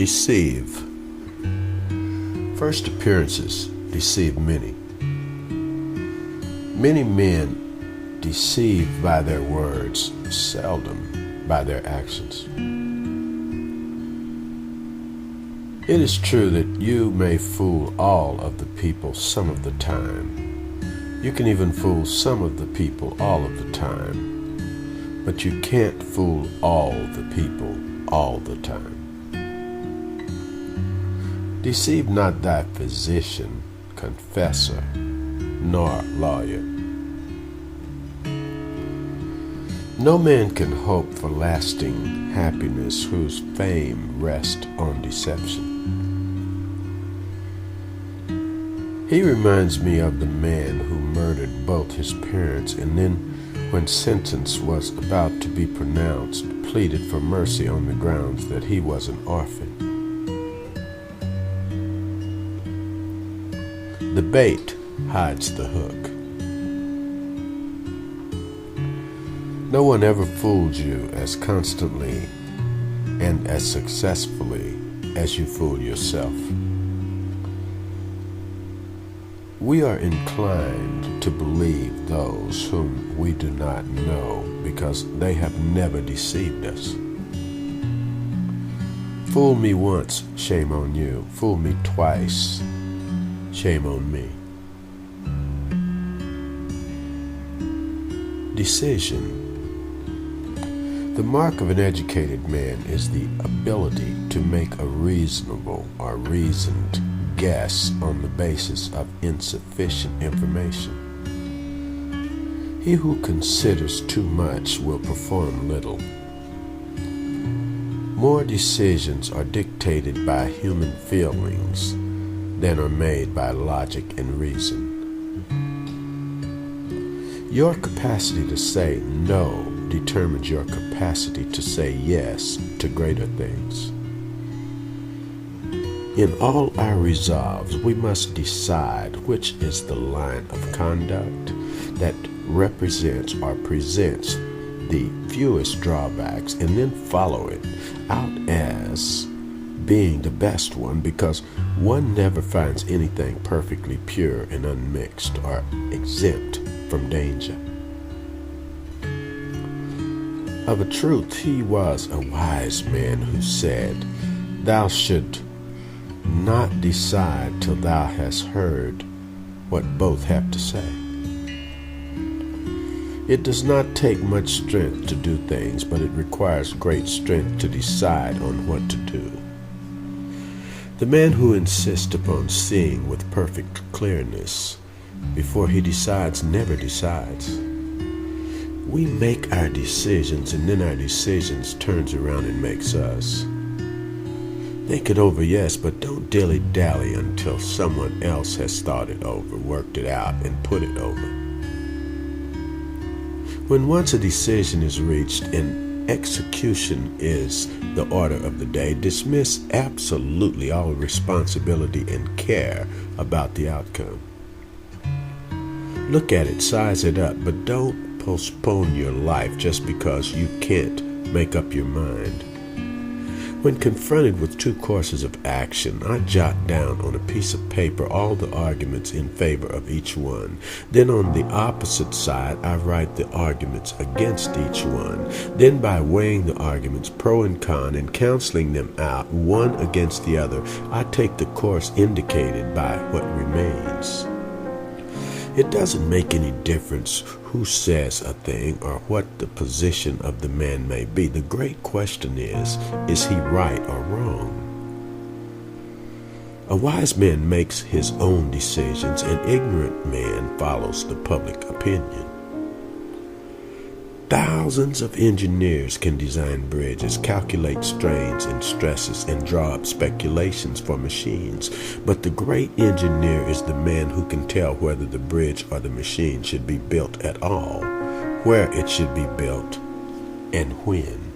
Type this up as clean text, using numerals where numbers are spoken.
Deceive. First appearances deceive many. Many men deceive by their words, seldom by their actions. It is true that you may fool all of the people some of the time. You can even fool some of the people all of the time. But you can't fool all the people all the time. Deceive not thy physician, confessor, nor lawyer. No man can hope for lasting happiness whose fame rests on deception. He reminds me of the man who murdered both his parents and then, when sentence was about to be pronounced, pleaded for mercy on the grounds that he was an orphan. The bait hides the hook. No one ever fooled you as constantly and as successfully as you fool yourself. We are inclined to believe those whom we do not know because they have never deceived us. Fool me once, shame on you. Fool me twice, shame on me. Decision. The mark of an educated man is the ability to make a reasonable or reasoned guess on the basis of insufficient information. He who considers too much will perform little. More decisions are dictated by human feelings than are made by logic and reason. Your capacity to say no determines your capacity to say yes to greater things. In all our resolves, we must decide which is the line of conduct that represents or presents the fewest drawbacks, and then follow it out as being the best one, because one never finds anything perfectly pure and unmixed or exempt from danger. Of a truth, he was a wise man who said, "Thou shouldst not decide till thou hast heard what both have to say." It does not take much strength to do things, but it requires great strength to decide on what to do. The man who insists upon seeing with perfect clearness before he decides never decides. We make our decisions, and then our decisions turns around and makes us. Think it over, yes, but don't dilly-dally until someone else has thought it over, worked it out, and put it over. When once a decision is reached and execution is the order of the day, dismiss absolutely all responsibility and care about the outcome. Look at it, size it up, but don't postpone your life just because you can't make up your mind. When confronted with two courses of action, I jot down on a piece of paper all the arguments in favor of each one. Then on the opposite side, I write the arguments against each one. Then by weighing the arguments pro and con and canceling them out one against the other, I take the course indicated by what remains. It doesn't make any difference who says a thing or what the position of the man may be. The great question is he right or wrong? A wise man makes his own decisions, an ignorant man follows the public opinion. Thousands of engineers can design bridges, calculate strains and stresses, and draw up speculations for machines. But the great engineer is the man who can tell whether the bridge or the machine should be built at all, where it should be built, and when.